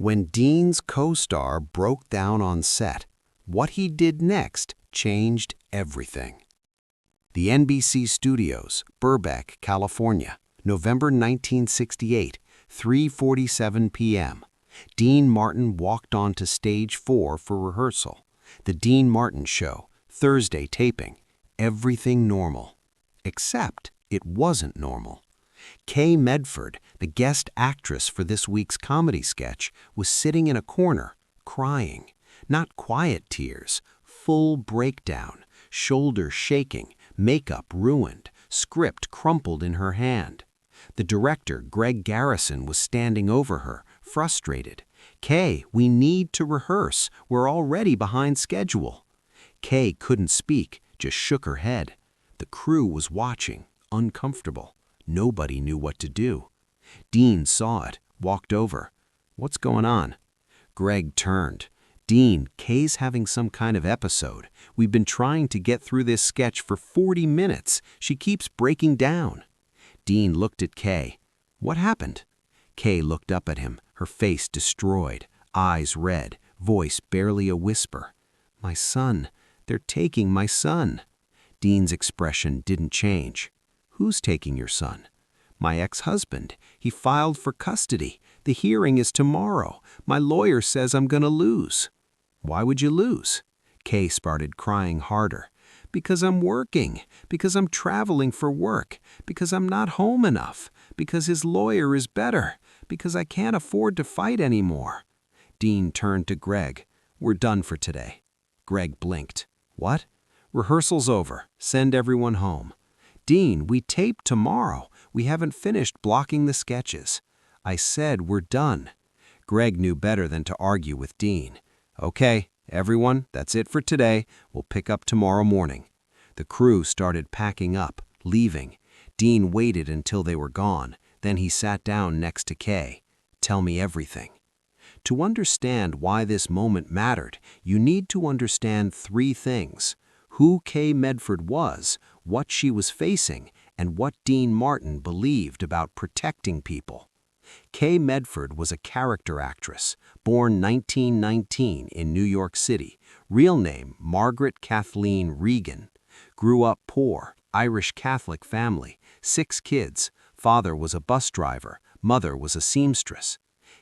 When Dean's co-star broke down on set, what he did next changed everything. The NBC Studios, Burbank, California, November 1968, 3:47 p.m. Dean Martin walked onto stage 4 for rehearsal. The Dean Martin Show, Thursday taping. Everything normal. Except it wasn't normal. Kay Medford, the guest actress for this week's comedy sketch, was sitting in a corner, crying. Not quiet tears, full breakdown, shoulders shaking, makeup ruined, script crumpled in her hand. The director, Greg Garrison, was standing over her, frustrated. "Kay, we need to rehearse. We're already behind schedule." Kay couldn't speak, just shook her head. The crew was watching, uncomfortable. Nobody knew what to do. Dean saw it, walked over. "What's going on?" Greg turned. "Dean, Kay's having some kind of episode. We've been trying to get through this sketch for 40 minutes. She keeps breaking down." Dean looked at Kay. "What happened?" Kay looked up at him, her face destroyed, eyes red, voice barely a whisper. "My son. They're taking my son." Dean's expression didn't change. "Who's taking your son?" "My ex-husband. He filed for custody. The hearing is tomorrow. My lawyer says I'm gonna lose." "Why would you lose?" Kay started crying harder. "Because I'm working. Because I'm traveling for work. Because I'm not home enough. Because his lawyer is better. Because I can't afford to fight anymore." Dean turned to Greg. "We're done for today." Greg blinked. "What?" "Rehearsal's over. Send everyone home." "Dean, we tape tomorrow. We haven't finished blocking the sketches." "I said we're done." Greg knew better than to argue with Dean. "Okay, everyone, that's it for today. We'll pick up tomorrow morning." The crew started packing up, leaving. Dean waited until they were gone. Then he sat down next to Kay. "Tell me everything." To understand why this moment mattered, you need to understand 3 things: who Kay Medford was, what she was facing, and what Dean Martin believed about protecting people. Kay Medford was a character actress, born 1919 in New York City, real name Margaret Kathleen Regan. Grew up poor, Irish Catholic family, 6 kids. Father was a bus driver, mother was a seamstress.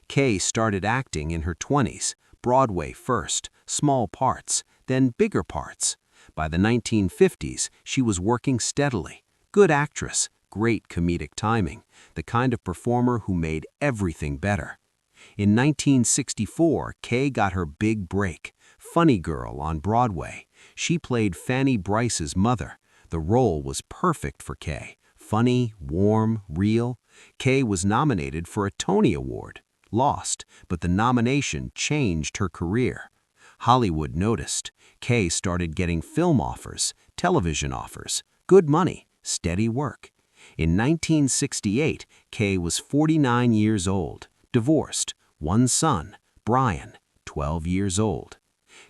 Kay started acting in her 20s, Broadway first, small parts, then bigger parts. By the 1950s, she was working steadily. Good actress, great comedic timing, the kind of performer who made everything better. In 1964, Kay got her big break, Funny Girl on Broadway. She played Fanny Brice's mother. The role was perfect for Kay. Funny, warm, real. Kay was nominated for a Tony Award. Lost, but the nomination changed her career. Hollywood noticed. Kay started getting film offers, television offers, good money, steady work. In 1968, Kay was 49 years old, divorced, 1 son, Brian, 12 years old.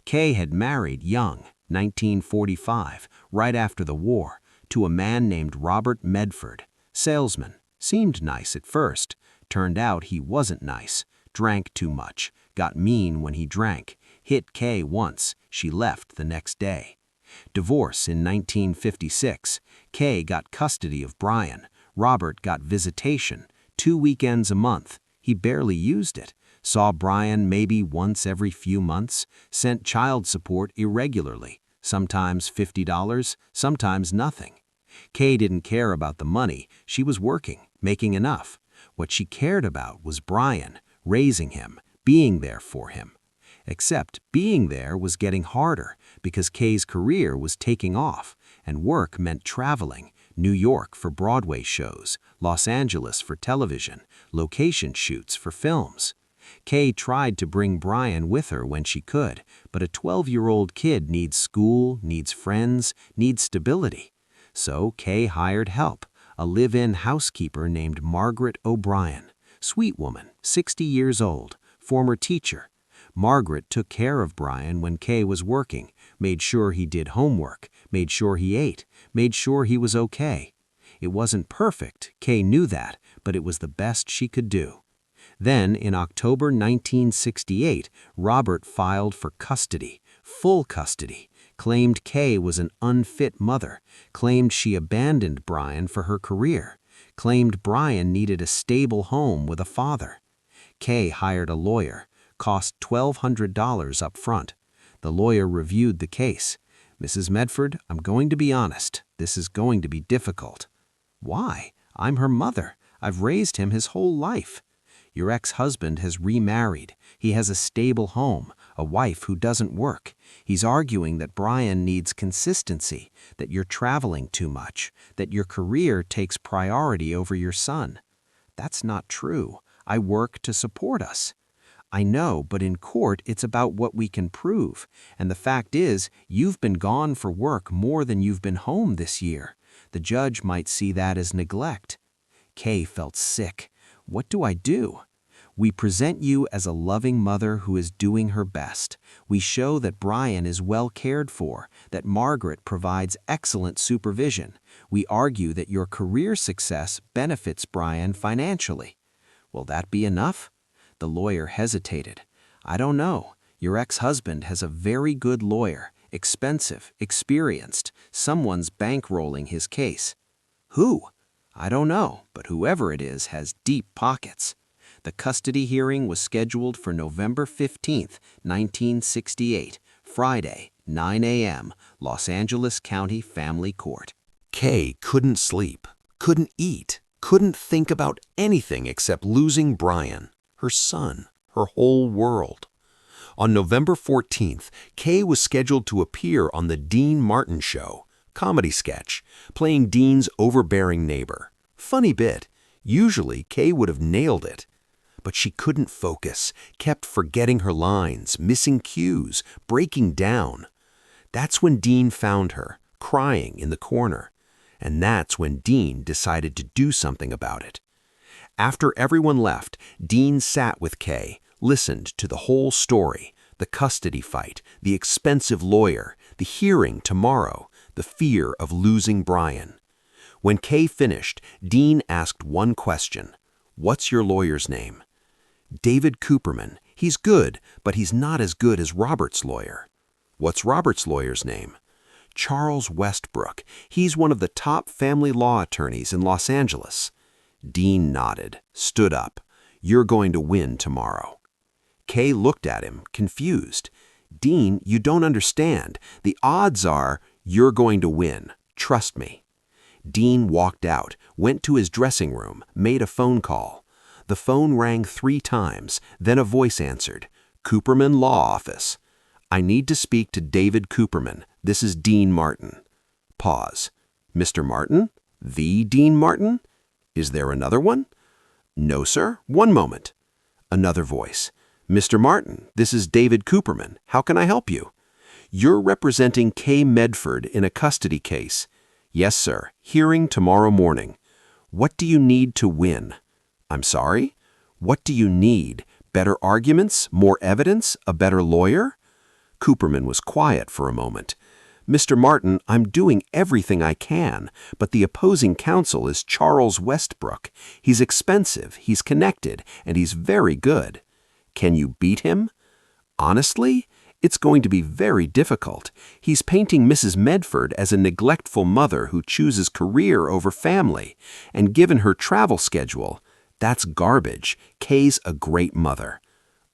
Kay had married young, 1945, right after the war, to a man named Robert Medford, salesman. Seemed nice at first. Turned out he wasn't nice. Drank too much, got mean when he drank, hit Kay once, she left the next day. Divorce in 1956. Kay got custody of Brian. Robert got visitation, 2 weekends a month. He barely used it. Saw Brian maybe once every few months. Sent child support irregularly, sometimes $50, sometimes nothing. Kay didn't care about the money. She was working, making enough. What she cared about was Brian, raising him, being there for him. Except being there was getting harder because Kay's career was taking off, and work meant traveling. New York for Broadway shows, Los Angeles for television, location shoots for films. Kay tried to bring Brian with her when she could, but a 12-year-old kid needs school, needs friends, needs stability. So Kay hired help, a live-in housekeeper named Margaret O'Brien. Sweet woman, 60 years old, former teacher. Margaret took care of Brian when Kay was working, made sure he did homework, made sure he ate, made sure he was okay. It wasn't perfect, Kay knew that, but it was the best she could do. Then, in October 1968, Robert filed for custody, full custody, claimed Kay was an unfit mother, claimed she abandoned Brian for her career, claimed Brian needed a stable home with a father. Kay hired a lawyer, cost $1,200 up front. The lawyer reviewed the case. "Mrs. Medford, I'm going to be honest. This is going to be difficult." "Why? I'm her mother. I've raised him his whole life." "Your ex-husband has remarried. He has a stable home, a wife who doesn't work. He's arguing that Brian needs consistency, that you're traveling too much, that your career takes priority over your son." "That's not true. I work to support us." "I know, but in court it's about what we can prove. And the fact is, you've been gone for work more than you've been home this year. The judge might see that as neglect." Kay felt sick. "What do I do?" "We present you as a loving mother who is doing her best. We show that Brian is well cared for, that Margaret provides excellent supervision. We argue that your career success benefits Brian financially." "Will that be enough?" The lawyer hesitated. "I don't know. Your ex-husband has a very good lawyer, expensive, experienced. Someone's bankrolling his case." "Who?" "I don't know, but whoever it is has deep pockets." The custody hearing was scheduled for November 15, 1968, Friday, 9 a.m., Los Angeles County Family Court. Kay couldn't sleep, couldn't eat, couldn't think about anything except losing Brian, her son, her whole world. On November 14th, Kay was scheduled to appear on the Dean Martin Show, comedy sketch, playing Dean's overbearing neighbor. Funny bit. Usually, Kay would have nailed it. But she couldn't focus, kept forgetting her lines, missing cues, breaking down. That's when Dean found her, crying in the corner. And that's when Dean decided to do something about it. After everyone left, Dean sat with Kay, listened to the whole story, the custody fight, the expensive lawyer, the hearing tomorrow, the fear of losing Brian. When Kay finished, Dean asked one question. "What's your lawyer's name?" "David Cooperman. He's good, but he's not as good as Robert's lawyer." "What's Robert's lawyer's name?" "Charles Westbrook. He's one of the top family law attorneys in Los Angeles." Dean nodded, stood up. "You're going to win tomorrow." Kay looked at him, confused. "Dean, you don't understand. The odds are you're going to win. Trust me." Dean walked out, went to his dressing room, made a phone call. The phone rang 3 times, then a voice answered. "Cooperman Law Office." "I need to speak to David Cooperman. This is Dean Martin." Pause. "Mr. Martin? The Dean Martin? Is there another one?" "No, sir. One moment." Another voice. "Mr. Martin, this is David Cooperman. How can I help you?" "You're representing Kay Medford in a custody case." "Yes, sir. Hearing tomorrow morning." "What do you need to win?" "I'm sorry? What do you need? Better arguments? More evidence? A better lawyer?" Cooperman was quiet for a moment. "Mr. Martin, I'm doing everything I can, but the opposing counsel is Charles Westbrook. He's expensive, he's connected, and he's very good." "Can you beat him?" "Honestly, it's going to be very difficult. He's painting Mrs. Medford as a neglectful mother who chooses career over family, and given her travel schedule, that's garbage. Kay's a great mother."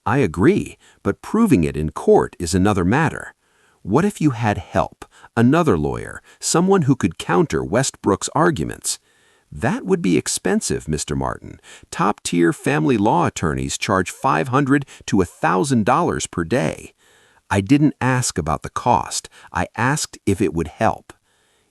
"I agree, but proving it in court is another matter. What if you had help, another lawyer, someone who could counter Westbrook's arguments?" "That would be expensive, Mr. Martin. Top-tier family law attorneys charge $500 to $1,000 per day." "I didn't ask about the cost. I asked if it would help."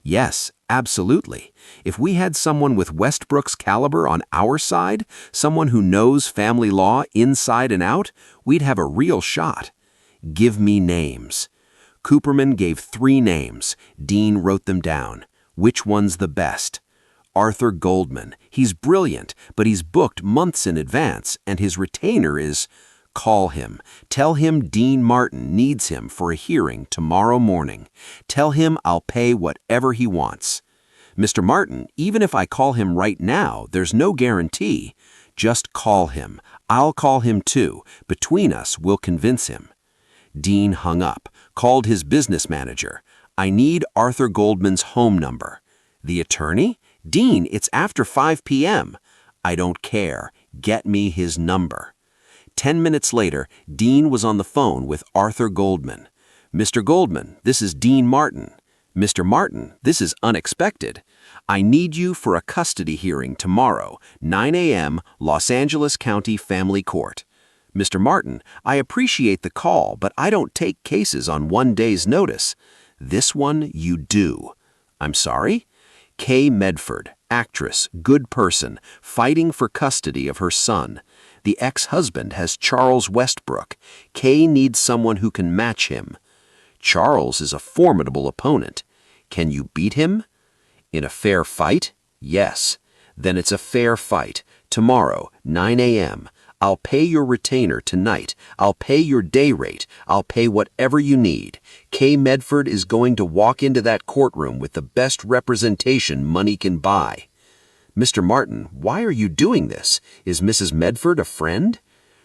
"Yes, absolutely. If we had someone with Westbrook's caliber on our side, someone who knows family law inside and out, we'd have a real shot." "Give me names." Cooperman gave 3 names. Dean wrote them down. "Which one's the best?" "Arthur Goldman. He's brilliant, but he's booked months in advance, and his retainer is—" "Call him. Tell him Dean Martin needs him for a hearing tomorrow morning. Tell him I'll pay whatever he wants." "Mr. Martin, even if I call him right now, there's no guarantee." Just call him. I'll call him too. Between us, we'll convince him. Dean hung up, called his business manager. I need Arthur Goldman's home number. The attorney? Dean, it's after 5 p.m. I don't care. Get me his number. 10 minutes later, Dean was on the phone with Arthur Goldman. Mr. Goldman, this is Dean Martin. Mr. Martin, this is unexpected. I need you for a custody hearing tomorrow, 9 a.m., Los Angeles County Family Court. Mr. Martin, I appreciate the call, but I don't take cases on one day's notice. This one you do. I'm sorry? Kay Medford, actress, good person, fighting for custody of her son. The ex-husband has Charles Westbrook. Kay needs someone who can match him. Charles is a formidable opponent. Can you beat him? In a fair fight? Yes. Then it's a fair fight. Tomorrow, 9 a.m. I'll pay your retainer tonight. I'll pay your day rate. I'll pay whatever you need. Kay Medford is going to walk into that courtroom with the best representation money can buy. Mr. Martin, why are you doing this? Is Mrs. Medford a friend?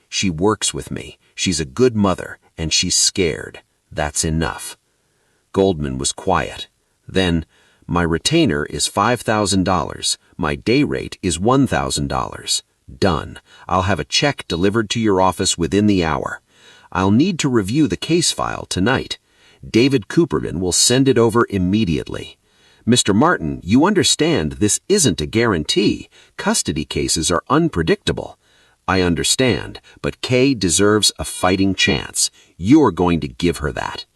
She works with me. She's a good mother, and she's scared. That's enough. Goldman was quiet. Then, my retainer is $5,000. My day rate is $1,000. Done. I'll have a check delivered to your office within the hour. I'll need to review the case file tonight. David Cooperman will send it over immediately. Mr. Martin, you understand this isn't a guarantee. Custody cases are unpredictable. I understand, but Kay deserves a fighting chance. You're going to give her that.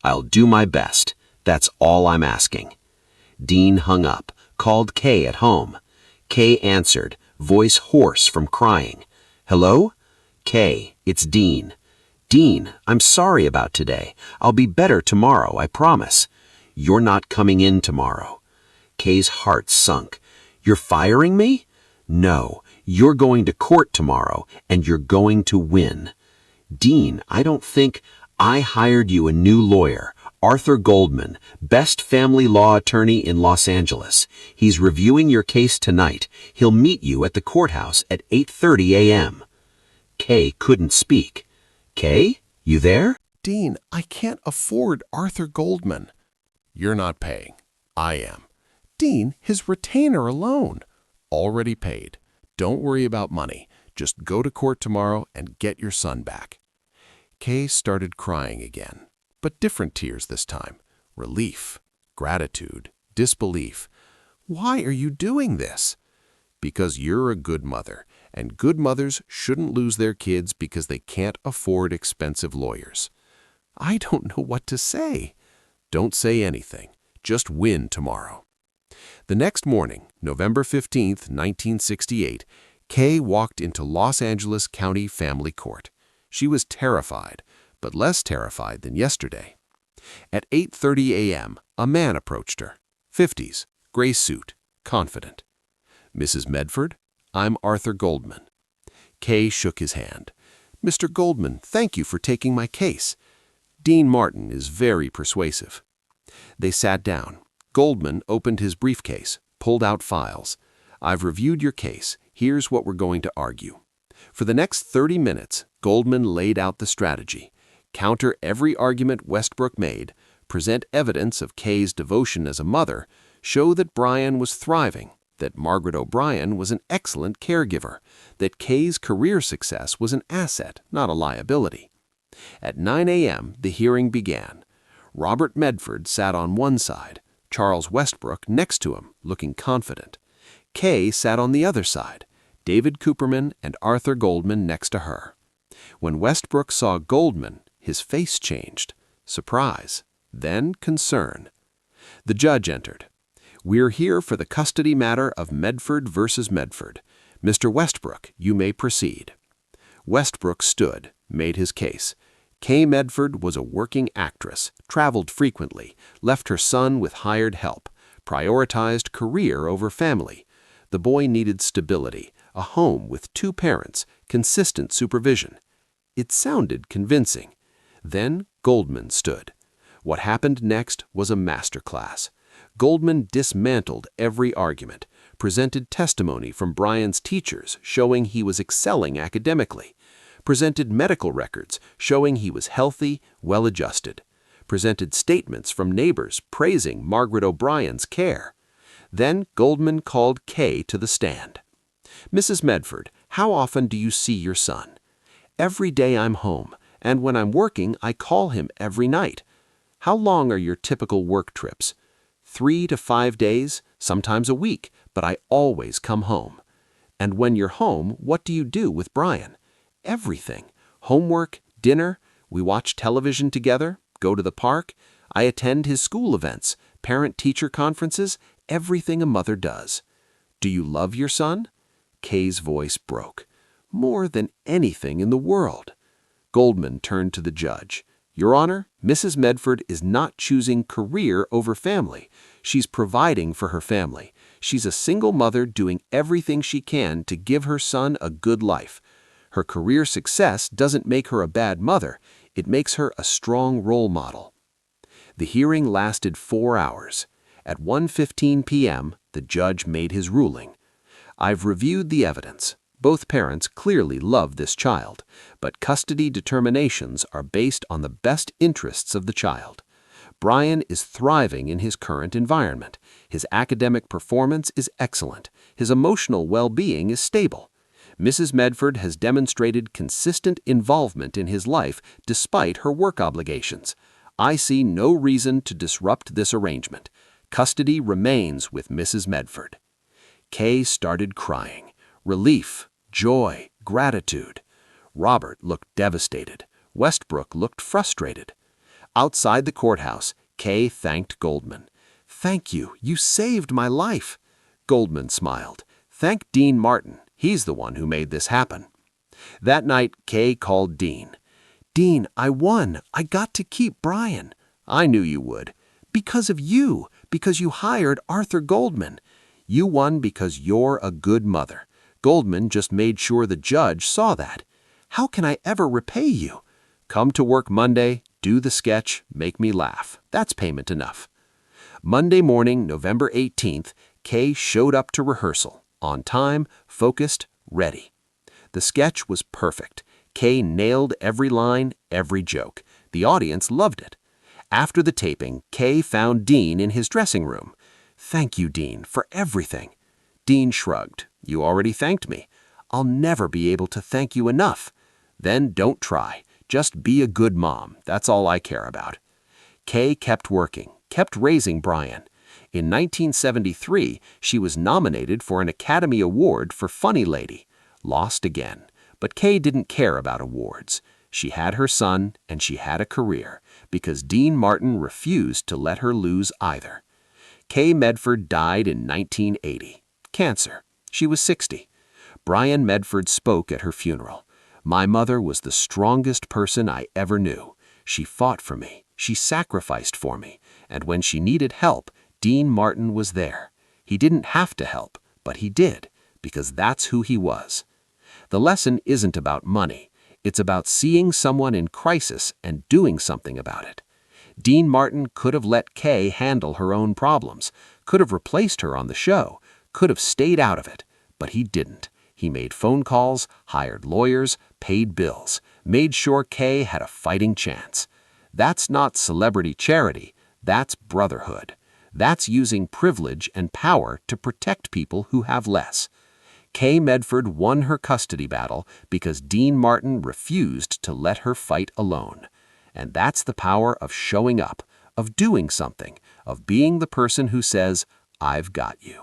I'll do my best. That's all I'm asking. Dean hung up, called Kay at home. Kay answered, voice hoarse from crying. Hello? Kay, it's Dean. Dean, I'm sorry about today. I'll be better tomorrow, I promise. You're not coming in tomorrow. Kay's heart sunk. You're firing me? No, you're going to court tomorrow, and you're going to win. Dean, I don't think I hired you a new lawyer, Arthur Goldman, best family law attorney in Los Angeles. He's reviewing your case tonight. He'll meet you at the courthouse at 8:30 a.m. Kay couldn't speak. Kay, you there? Dean, I can't afford Arthur Goldman. You're not paying. I am. Dean, his retainer alone. Already paid. Don't worry about money. Just go to court tomorrow and get your son back. Kay started crying again, but different tears this time. Relief, gratitude, disbelief. Why are you doing this? Because you're a good mother, and good mothers shouldn't lose their kids because they can't afford expensive lawyers. I don't know what to say. Don't say anything. Just win tomorrow. The next morning, November 15th, 1968, Kay walked into Los Angeles County Family Court. She was terrified, but less terrified than yesterday. At 8:30 a.m., a man approached her. 50s, gray suit, confident. Mrs. Medford, I'm Arthur Goldman. Kay shook his hand. Mr. Goldman, thank you for taking my case. Dean Martin is very persuasive. They sat down. Goldman opened his briefcase, pulled out files. I've reviewed your case. Here's what we're going to argue. For the next 30 minutes, Goldman laid out the strategy. Counter every argument Westbrook made, present evidence of Kay's devotion as a mother, show that Brian was thriving, that Margaret O'Brien was an excellent caregiver, that Kay's career success was an asset, not a liability. At 9 a.m., the hearing began. Robert Medford sat on one side, Charles Westbrook next to him, looking confident. Kay sat on the other side, David Cooperman and Arthur Goldman next to her. When Westbrook saw Goldman, his face changed. Surprise, then concern. The judge entered. We're here for the custody matter of Medford versus Medford. Mr. Westbrook, you may proceed. Westbrook stood, made his case. Kay Medford was a working actress, traveled frequently, left her son with hired help, prioritized career over family. The boy needed stability, a home with two parents, consistent supervision. It sounded convincing. Then Goldman stood. What happened next was a masterclass. Goldman dismantled every argument, presented testimony from Brian's teachers showing he was excelling academically, presented medical records showing he was healthy, well-adjusted, presented statements from neighbors praising Margaret O'Brien's care. Then Goldman called Kay to the stand. "Mrs. Medford, how often do you see your son?" "Every day I'm home, and when I'm working, I call him every night." "How long are your typical work trips?" 3 to 5 days, sometimes a week, but I always come home." "And when you're home, what do you do with Brian?" "Everything. Homework, dinner, we watch television together, go to the park, I attend his school events, parent-teacher conferences, everything a mother does." "Do you love your son?" Kay's voice broke. "More than anything in the world." Goldman turned to the judge. "Your Honor, Mrs. Medford is not choosing career over family. She's providing for her family. She's a single mother doing everything she can to give her son a good life. Her career success doesn't make her a bad mother. It makes her a strong role model." The hearing lasted 4 hours. At 1:15 p.m., the judge made his ruling. "I've reviewed the evidence. Both parents clearly love this child, but custody determinations are based on the best interests of the child. Brian is thriving in his current environment. His academic performance is excellent. His emotional well-being is stable. Mrs. Medford has demonstrated consistent involvement in his life despite her work obligations. I see no reason to disrupt this arrangement. Custody remains with Mrs. Medford." Kay started crying. Relief, joy, gratitude. Robert looked devastated. Westbrook looked frustrated. Outside the courthouse, Kay thanked Goldman. "Thank you. You saved my life." Goldman smiled. "Thank Dean Martin. He's the one who made this happen." That night, Kay called Dean. "Dean, I won. I got to keep Brian." "I knew you would." "Because of you. Because you hired Arthur Goldman." "You won because you're a good mother. Goldman just made sure the judge saw that." "How can I ever repay you?" "Come to work Monday, do the sketch, make me laugh. That's payment enough." Monday morning, November 18th, Kay showed up to rehearsal, on time, focused, ready. The sketch was perfect. Kay nailed every line, every joke. The audience loved it. After the taping, Kay found Dean in his dressing room. "Thank you, Dean, for everything." Dean shrugged. "You already thanked me." "I'll never be able to thank you enough." "Then don't try. Just be a good mom. That's all I care about." Kay kept working, kept raising Brian. In 1973, she was nominated for an Academy Award for Funny Lady. Lost again. But Kay didn't care about awards. She had her son, and she had a career, because Dean Martin refused to let her lose either. Kay Medford died in 1980. Cancer. She was 60. Brian Medford spoke at her funeral. "My mother was the strongest person I ever knew. She fought for me. She sacrificed for me. And when she needed help, Dean Martin was there. He didn't have to help, but he did, because that's who he was." The lesson isn't about money. It's about seeing someone in crisis and doing something about it. Dean Martin could have let Kay handle her own problems, could have replaced her on the show, could have stayed out of it, but he didn't. He made phone calls, hired lawyers, paid bills, made sure Kay had a fighting chance. That's not celebrity charity. That's brotherhood. That's using privilege and power to protect people who have less. Kay Medford won her custody battle because Dean Martin refused to let her fight alone. And that's the power of showing up, of doing something, of being the person who says, "I've got you."